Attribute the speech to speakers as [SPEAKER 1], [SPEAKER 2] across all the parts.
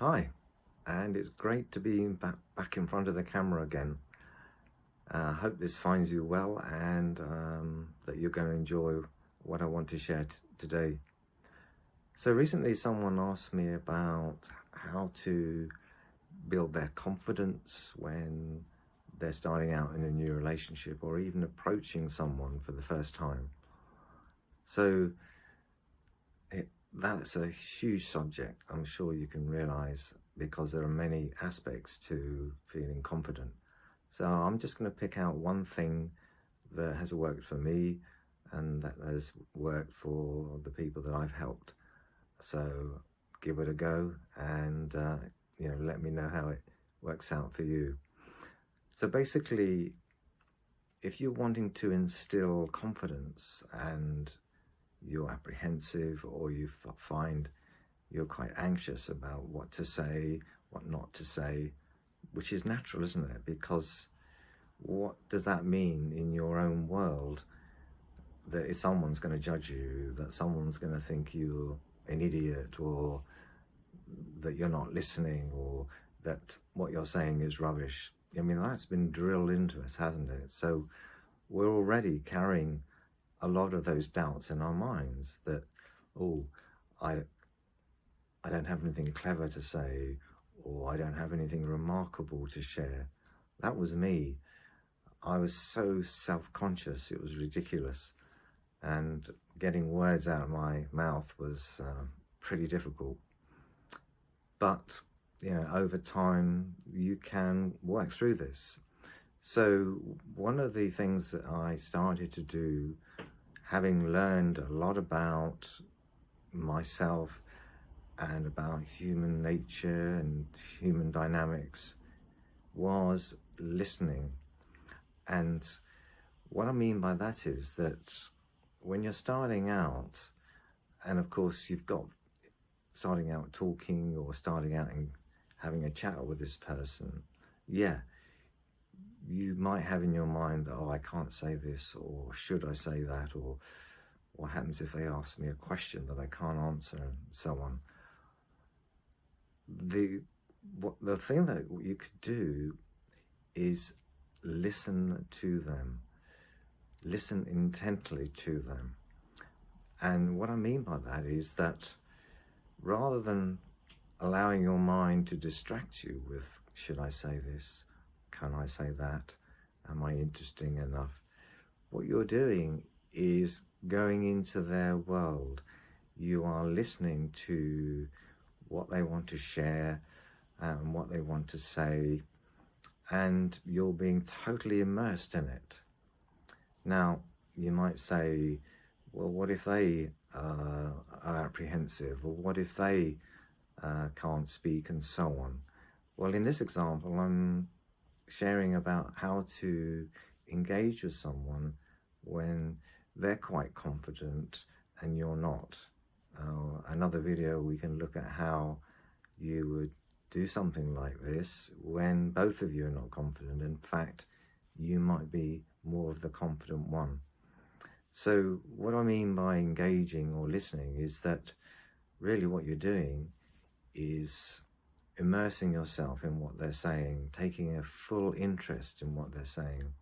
[SPEAKER 1] Hi, and it's great to be back in front of the camera again. I hope this finds you well and that you're going to enjoy what I want to share today. So recently someone asked me about how to build their confidence when they're starting out in a new relationship or even approaching someone for the first time. So that's a huge subject, I'm sure you can realize, because there are many aspects to feeling confident. So I'm just going to pick out one thing that has worked for me and that has worked for the people that I've helped. So give it a go and let me know how it works out for you. So basically, if you're wanting to instill confidence and you're apprehensive or you find you're quite anxious about what to say, what not to say, which is natural, isn't it? Because what does that mean in your own world, that someone's going to judge you, that someone's going to think you're an idiot, or that you're not listening, or that what you're saying is rubbish? I mean, that's been drilled into us, hasn't it? So we're already carrying a lot of those doubts in our minds that, oh, I don't have anything clever to say, or I don't have anything remarkable to share. That was me. I was so self-conscious, it was ridiculous. And getting words out of my mouth was pretty difficult. But, over time, you can work through this. So one of the things that I started to do, having learned a lot about myself and about human nature and human dynamics, was listening. And what I mean by that is that when you're starting out, and of course you've got starting out talking or starting out and having a chat with this person, you might have in your mind that, oh, I can't say this, or should I say that, or what happens if they ask me a question that I can't answer, and so on. The thing that you could do is listen to them. Listen intently to them. And what I mean by that is that rather than allowing your mind to distract you with, should I say this? Can I say that? Am I interesting enough? What you're doing is going into their world. You are listening to what they want to share and what they want to say, and you're being totally immersed in it. Now, you might say, well, what if they are apprehensive, or what if they can't speak, and so on? Well, in this example, I'm sharing about how to engage with someone when they're quite confident and you're not. Another video, we can look at how you would do something like this when both of you are not confident. In fact, you might be more of the confident one. So what I mean by engaging or listening is that really what you're doing is immersing yourself in what they're saying, taking a full interest in what they're saying.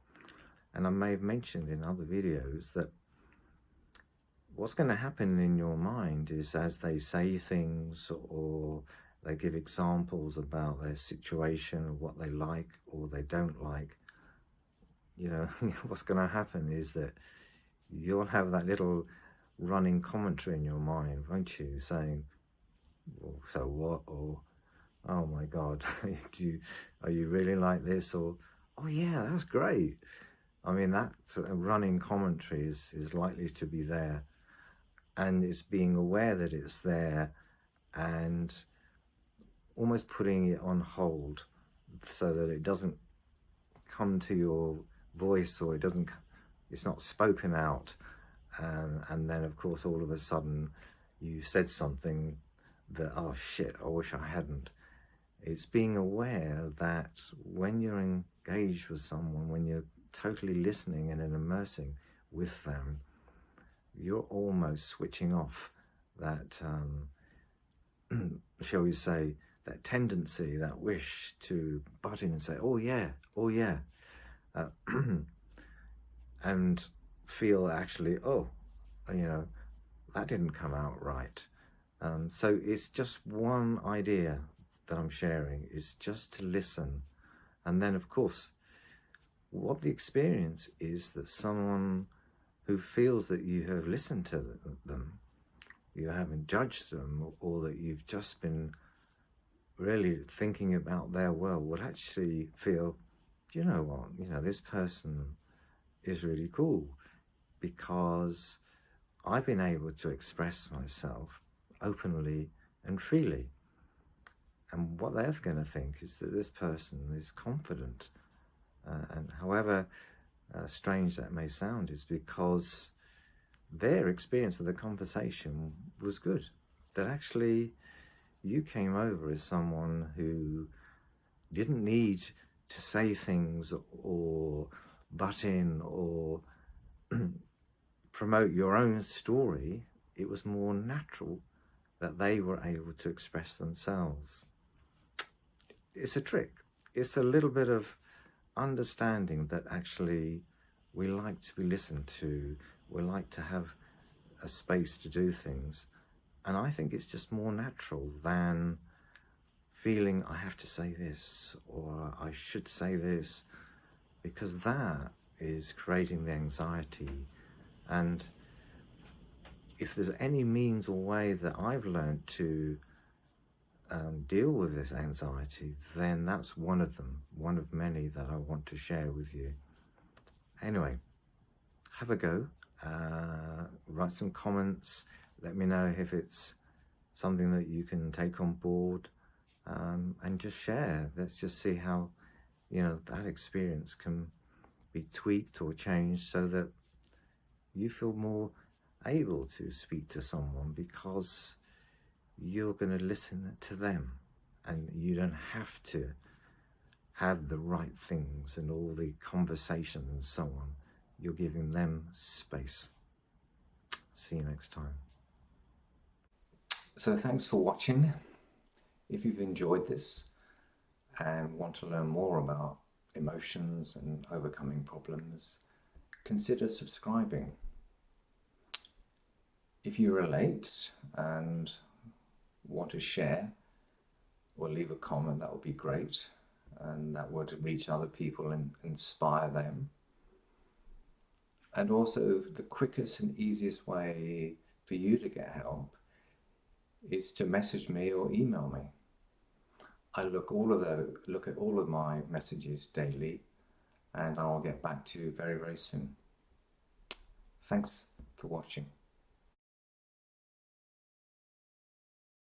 [SPEAKER 1] And I may have mentioned in other videos that what's going to happen in your mind is, as they say things or they give examples about their situation or what they like or they don't like, what's going to happen is that you'll have that little running commentary in your mind, won't you, saying, well, so what? Or, oh my God, are you really like this? Or, oh yeah, that's great. I mean, that running commentary is likely to be there, and it's being aware that it's there and almost putting it on hold so that it doesn't come to your voice, or it's not spoken out. And then, of course, all of a sudden you said something that, oh shit, I wish I hadn't. It's being aware that when you're engaged with someone, when you're totally listening and immersing with them, you're almost switching off that, shall we say, tendency, that wish to butt in and say, oh yeah, uh, and feel actually, oh, that didn't come out right. So it's just one idea that I'm sharing, is just to listen. And then, of course, what the experience is that someone who feels that you have listened to them, you haven't judged them, or that you've just been really thinking about their world, would actually feel, you know what, this person is really cool, because I've been able to express myself openly and freely. And what they're going to think is that this person is confident. And however strange that may sound, is because their experience of the conversation was good. That actually you came over as someone who didn't need to say things or butt in or promote your own story. It was more natural that they were able to express themselves. It's a trick. It's a little bit of understanding that actually we like to be listened to. We like to have a space to do things. And I think it's just more natural than feeling I have to say this or I should say this, because that is creating the anxiety. And if there's any means or way that I've learned to deal with this anxiety, then that's one of them, one of many that I want to share with you. Anyway, have a go, write some comments, let me know if it's something that you can take on board, and just share. Let's just see how that experience can be tweaked or changed so that you feel more able to speak to someone, because you're going to listen to them and you don't have to have the right things and all the conversations and so on. You're giving them space. See you next time. So thanks for watching. If you've enjoyed this and want to learn more about emotions and overcoming problems, consider subscribing. If you relate and want to share or leave a comment, that would be great, and that would reach other people and inspire them. And also, the quickest and easiest way for you to get help is to message me or email me. I look at all of my messages daily, and I'll get back to you very, very soon. Thanks for watching.